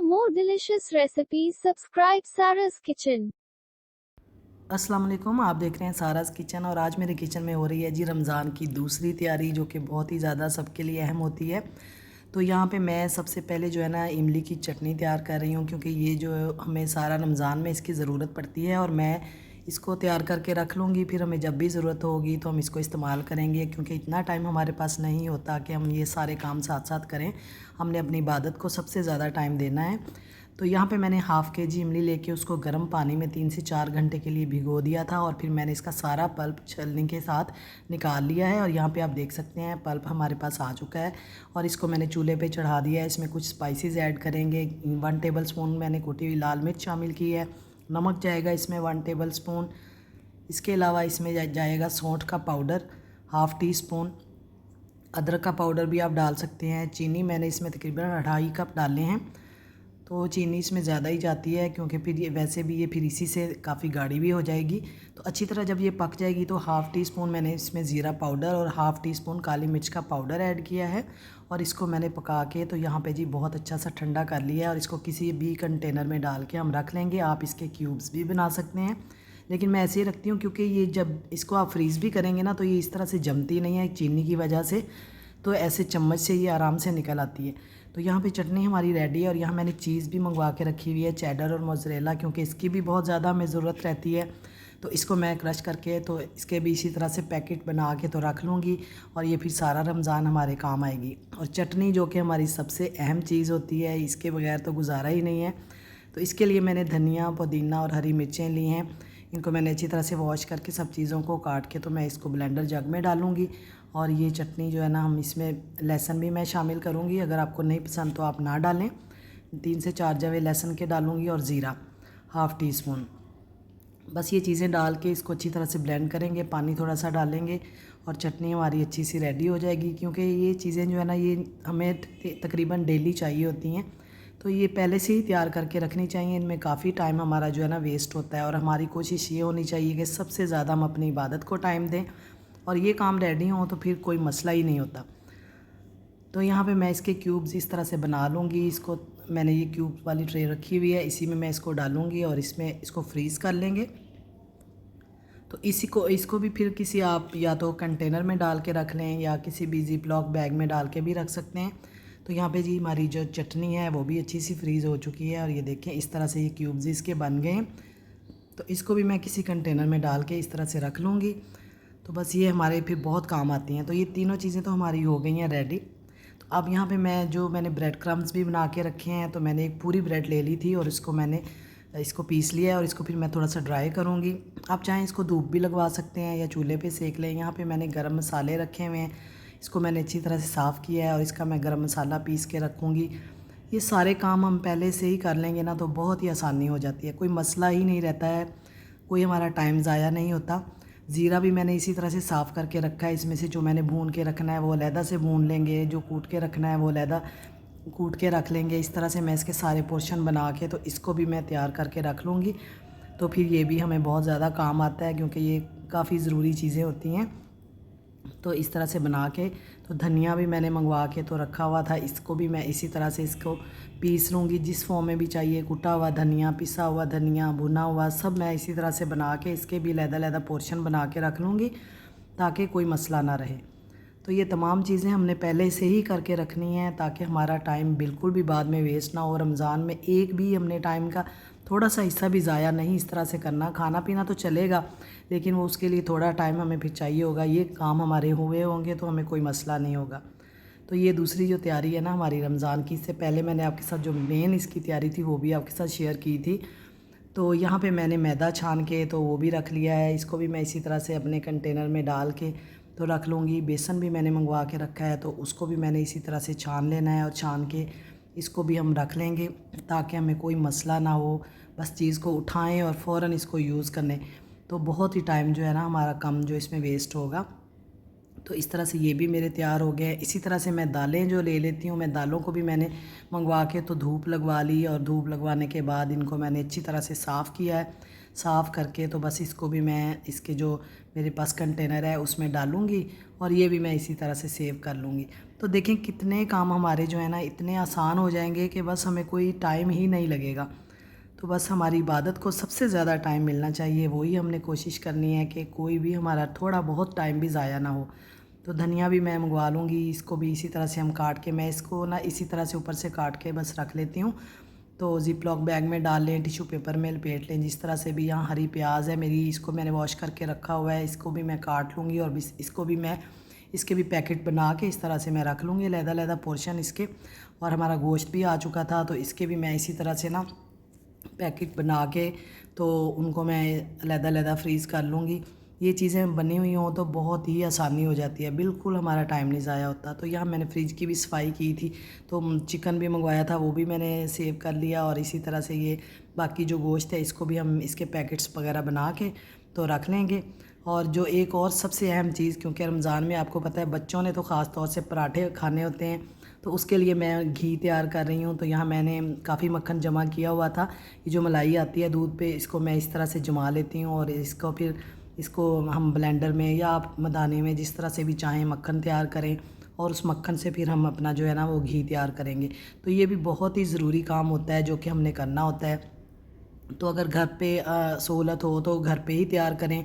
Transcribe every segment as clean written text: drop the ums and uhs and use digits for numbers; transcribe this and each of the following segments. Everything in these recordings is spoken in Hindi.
more delicious recipes, subscribe Sarah's Kitchen. अस्सलाम वालेकुम, आप देख रहे हैं साराज़ किचन। और आज मेरे किचन में हो रही है जी रमज़ान की दूसरी तैयारी, जो कि बहुत ही ज़्यादा सबके लिए अहम होती है। तो यहाँ पे मैं सबसे पहले जो है ना इमली की चटनी तैयार कर रही हूँ, क्योंकि ये जो हमें सारा रमज़ान में इसकी ज़रूरत पड़ती है। और मैं इसको तैयार करके रख लूँगी, फिर हमें जब भी ज़रूरत होगी तो हम इसको इस्तेमाल करेंगे, क्योंकि इतना टाइम हमारे पास नहीं होता कि हम ये सारे काम साथ साथ करें। हमने अपनी इबादत को सबसे ज़्यादा टाइम देना है। तो यहाँ पे मैंने हाफ़ केजी इमली लेके उसको गर्म पानी में 3 से 4 घंटे के लिए भिगो दिया था, और फिर मैंने इसका सारा पल्प छलनी के साथ निकाल लिया है। और यहाँ पे आप देख सकते हैं पल्प हमारे पास आ चुका है, और इसको मैंने चूल्हे पे चढ़ा दिया है। इसमें कुछ स्पाइसेस ऐड करेंगे। 1 टेबलस्पून मैंने कुटी हुई लाल मिर्च शामिल की है। नमक जाएगा इसमें 1 टेबलस्पून। इसके अलावा इसमें जाएगा सौंठ का पाउडर हाफ़ टी स्पून। अदरक का पाउडर भी आप डाल सकते हैं। चीनी मैंने इसमें तकरीबन 2.5 कप डाले हैं। तो चीनी इसमें ज़्यादा ही जाती है, क्योंकि फिर ये वैसे भी ये फिर इसी से काफ़ी गाढ़ी भी हो जाएगी। तो अच्छी तरह जब ये पक जाएगी तो हाफ़ टी स्पून मैंने इसमें ज़ीरा पाउडर और हाफ़ टी स्पून काली मिर्च का पाउडर ऐड किया है। और इसको मैंने पका के तो यहाँ पे जी बहुत अच्छा सा ठंडा कर लिया है, और इसको किसी भी कंटेनर में डाल के हम रख लेंगे। आप इसके क्यूब्स भी बना सकते हैं, लेकिन मैं ऐसे ही रखती हूँ, क्योंकि ये जब इसको आप फ्रीज़ भी करेंगे ना तो ये इस तरह से जमती नहीं है चीनी की वजह से। तो ऐसे चम्मच से ये आराम से निकल आती है। तो यहाँ पे चटनी हमारी रेडी है। और यहाँ मैंने चीज़ भी मंगवा के रखी हुई है, चेडर और मोज़रेला, क्योंकि इसकी भी बहुत ज़्यादा हमें ज़रूरत रहती है। तो इसको मैं क्रश करके तो इसके भी इसी तरह से पैकेट बना के तो रख लूँगी, और ये फिर सारा रमज़ान हमारे काम आएगी। और चटनी जो कि हमारी सबसे अहम चीज़ होती है, इसके बगैर तो गुजारा ही नहीं है। तो इसके लिए मैंने धनिया, पुदीना और हरी मिर्चें ली हैं। इनको मैंने अच्छी तरह से वॉश करके सब चीज़ों को काट के तो मैं इसको ब्लेंडर जग में डालूँगी। और ये चटनी जो है ना, हम इसमें लहसुन भी मैं शामिल करूँगी। अगर आपको नहीं पसंद तो आप ना डालें। 3 से 4 जवे लहसुन के डालूँगी, और ज़ीरा हाफ़ टी स्पून। बस ये चीज़ें डाल के इसको अच्छी तरह से ब्लेंड करेंगे, पानी थोड़ा सा डालेंगे, और चटनी हमारी अच्छी सी रेडी हो जाएगी। क्योंकि ये चीज़ें जो है ना, ये हमें तकरीबन डेली चाहिए होती हैं। तो ये पहले से ही तैयार करके रखनी चाहिए। इनमें काफ़ी टाइम हमारा जो है ना वेस्ट होता है, और हमारी कोशिश ये होनी चाहिए कि सबसे ज़्यादा हम अपनी इबादत को टाइम दें, और ये काम रेडी हो तो फिर कोई मसला ही नहीं होता। तो यहाँ पे मैं इसके क्यूब्स इस तरह से बना लूँगी। इसको मैंने ये क्यूब वाली ट्रे रखी हुई है, इसी में मैं इसको डालूँगी, और इसमें इसको फ्रीज़ कर लेंगे। तो इसको भी फिर किसी आप या तो कंटेनर में डाल के रख लें, या किसी भी ज़िप-लॉक बैग में डाल के भी रख सकते हैं। तो यहाँ पे जी हमारी जो चटनी है वो भी अच्छी सी फ्रीज़ हो चुकी है, और ये देखें इस तरह से ये क्यूब्स इसके बन गए हैं। तो इसको भी मैं किसी कंटेनर में डाल के इस तरह से रख लूँगी। तो बस ये हमारे फिर बहुत काम आती हैं। तो ये तीनों चीज़ें तो हमारी हो गई हैं रेडी। तो अब यहाँ पे मैंने ब्रेड क्रम्स भी बना के रखे हैं। तो मैंने एक पूरी ब्रेड ले ली थी, और इसको पीस लिया है, और इसको फिर मैं थोड़ा सा ड्राई करूँगी। आप चाहें इसको धूप भी लगवा सकते हैं, या चूल्हे पे सेक लें। यहाँ पे मैंने गरम मसाले रखे हुए हैं, इसको मैंने अच्छी तरह से साफ़ किया है, और इसका मैं गरम मसाला पीस के रखूँगी। ये सारे काम हम पहले से ही कर लेंगे ना, तो बहुत ही आसानी हो जाती है, कोई मसला ही नहीं रहता है, कोई हमारा टाइम ज़ाया नहीं होता। ज़ीरा भी मैंने इसी तरह से साफ़ करके रखा है। इसमें से जो मैंने भून के रखना है वो अलहदा से भून लेंगे, जो कूट के रखना है वो अलहदा कूट के रख लेंगे। इस तरह से मैं इसके सारे पोर्शन बना के तो इसको भी मैं तैयार करके रख लूँगी। तो फिर ये भी हमें बहुत ज़्यादा काम आता है, क्योंकि ये काफ़ी ज़रूरी चीज़ें होती हैं। तो इस तरह से बना के तो धनिया भी मैंने मंगवा के तो रखा हुआ था, इसको भी मैं इसी तरह से इसको पीस लूँगी, जिस फॉर्म में भी चाहिए। कुटा हुआ धनिया, पिसा हुआ धनिया, भुना हुआ, सब मैं इसी तरह से बना के इसके भी अलग-अलग पोर्शन बना के रख लूँगी, ताकि कोई मसला ना रहे। तो ये तमाम चीज़ें हमने पहले से ही करके रखनी है, ताकि हमारा टाइम बिल्कुल भी बाद में वेस्ट ना हो। रमज़ान में एक भी हमने टाइम का थोड़ा सा हिस्सा भी ज़ाया नहीं इस तरह से करना। खाना पीना तो चलेगा, लेकिन वो उसके लिए थोड़ा टाइम हमें फिर चाहिए होगा। ये काम हमारे हुए होंगे तो हमें कोई मसला नहीं होगा। तो ये दूसरी जो तैयारी है ना हमारी रमज़ान की, इससे पहले मैंने आपके साथ जो मेन इसकी तैयारी थी वो भी आपके साथ शेयर की थी। तो यहाँ पे मैंने मैदा छान के तो वो भी रख लिया है। इसको भी मैं इसी तरह से अपने कंटेनर में डाल के तो रख लूँगी। बेसन भी मैंने मंगवा के रखा है, तो उसको भी मैंने इसी तरह से छान लेना है, और छान के इसको भी हम रख लेंगे, ताकि हमें कोई मसला ना हो। बस चीज़ को उठाएं और फ़ौरन इसको यूज़ करने, तो बहुत ही टाइम जो है ना हमारा कम जो इसमें वेस्ट होगा। तो इस तरह से ये भी मेरे तैयार हो गए। इसी तरह से मैं दालें जो ले लेती हूँ, मैं दालों को भी मैंने मंगवा के तो धूप लगवा ली, और धूप लगवाने के बाद इनको मैंने अच्छी तरह से साफ़ किया है। साफ़ करके तो बस इसको भी मैं इसके जो मेरे पास कंटेनर है उसमें डालूँगी, और ये भी मैं इसी तरह से सेव कर लूँगी। तो देखें कितने काम हमारे जो है ना इतने आसान हो जाएंगे कि बस हमें कोई टाइम ही नहीं लगेगा। तो बस हमारी इबादत को सबसे ज़्यादा टाइम मिलना चाहिए, वही हमने कोशिश करनी है कि कोई भी हमारा थोड़ा बहुत टाइम भी ज़ाया ना हो। तो धनिया भी मैं मंगवा लूँगी, इसको भी इसी तरह से हम काट के, मैं इसको ना इसी तरह से ऊपर से काट के बस रख लेती हूँ। तो ज़िप लॉक बैग में डाल लें, टिश्यू पेपर में लपेट लें, जिस तरह से भी। यहाँ हरी प्याज है मेरी, इसको मैंने वॉश करके रखा हुआ है, इसको भी मैं काट लूँगी और इसको भी मैं इसके भी पैकेट बना के इस तरह से मैं रख लूँगी, लहदा पोर्शन इसके। और हमारा गोश्त भी आ चुका था, तो इसके भी मैं इसी तरह से ना पैकेट बना के तो उनको मैं लहदा फ्रीज़ कर लूँगी। ये चीज़ें बनी हुई हों तो बहुत ही आसानी हो जाती है, बिल्कुल हमारा टाइम नहीं ज़ाया होता। तो यहाँ मैंने फ्रिज की भी सफाई की थी, तो चिकन भी मंगवाया था, वो भी मैंने सेव कर लिया। और इसी तरह से ये बाकी जो गोश्त है इसको भी हम इसके पैकेट्स वगैरह बना के तो रख लेंगे। और जो एक और सबसे अहम चीज़, क्योंकि रमज़ान में आपको पता है बच्चों ने तो ख़ास तौर से पराठे खाने होते हैं, तो उसके लिए मैं घी तैयार कर रही हूँ। तो यहाँ मैंने काफ़ी मक्खन जमा किया हुआ था, ये जो मलाई आती है दूध पे, इसको मैं इस तरह से जमा लेती हूँ और इसको फिर इसको हम ब्लेंडर में या आप मदानी में जिस तरह से भी चाहें मक्खन तैयार करें, और उस मक्खन से फिर हम अपना जो है ना वो घी तैयार करेंगे। तो ये भी बहुत ही ज़रूरी काम होता है जो कि हमने करना होता है। तो अगर घर पे सहूलत हो तो घर पे ही तैयार करें,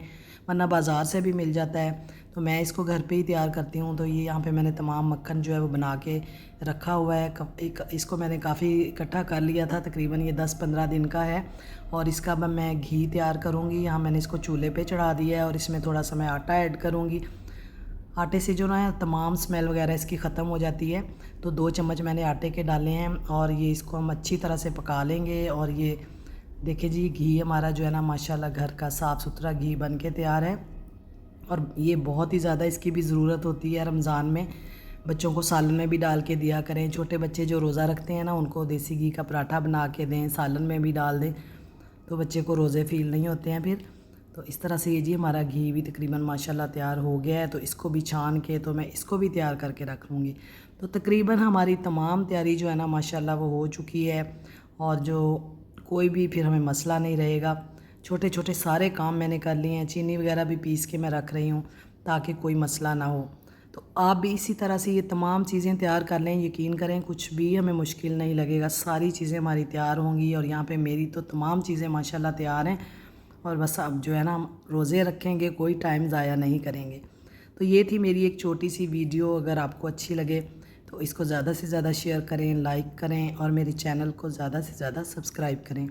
वरना बाज़ार से भी मिल जाता है। तो मैं इसको घर पे ही तैयार करती हूँ। तो ये यहाँ पे मैंने तमाम मक्खन जो है वो बना के रखा हुआ है। इसको मैंने काफ़ी इकट्ठा कर लिया था, तकरीबन ये 10-15 दिन का है। और इसका अब मैं घी तैयार करूँगी। यहाँ मैंने इसको चूल्हे पे चढ़ा दिया है और इसमें थोड़ा सा मैं आटा ऐड करूँगी। आटे से जो ना तमाम स्मेल वगैरह इसकी ख़त्म हो जाती है। तो 2 चम्मच मैंने आटे के डाले हैं और ये इसको हम अच्छी तरह से पका लेंगे। और ये देखिए जी, घी हमारा जो है ना माशाल्लाह घर का साफ़ सुथरा घी बन के तैयार है। और ये बहुत ही ज़्यादा इसकी भी ज़रूरत होती है रमज़ान में। बच्चों को सालन में भी डाल के दिया करें, छोटे बच्चे जो रोज़ा रखते हैं ना उनको देसी घी का पराठा बना के दें, सालन में भी डाल दें, तो बच्चे को रोज़े फ़ील नहीं होते हैं फिर। तो इस तरह से ये जी हमारा घी भी तकरीबन माशाल्लाह तैयार हो गया है। तो इसको भी छान के तो मैं इसको भी तैयार करके रख लूँगी। तो तकरीबन हमारी तमाम तैयारी जो है ना माशाल्लाह वो हो चुकी है। और जो कोई भी फिर हमें मसला नहीं रहेगा। छोटे छोटे सारे काम मैंने कर लिए हैं, चीनी वगैरह भी पीस के मैं रख रही हूँ ताकि कोई मसला ना हो। तो आप भी इसी तरह से ये तमाम चीज़ें तैयार कर लें, यकीन करें कुछ भी हमें मुश्किल नहीं लगेगा, सारी चीज़ें हमारी तैयार होंगी। और यहाँ पे मेरी तो तमाम चीज़ें माशाल्लाह तैयार हैं। और बस अब जो है ना हम रोज़े रखेंगे, कोई टाइम ज़ाया नहीं करेंगे। तो ये थी मेरी एक छोटी सी वीडियो। अगर आपको अच्छी लगे तो इसको ज़्यादा से ज़्यादा शेयर करें, लाइक करें और मेरे चैनल को ज़्यादा से ज़्यादा सब्सक्राइब करें।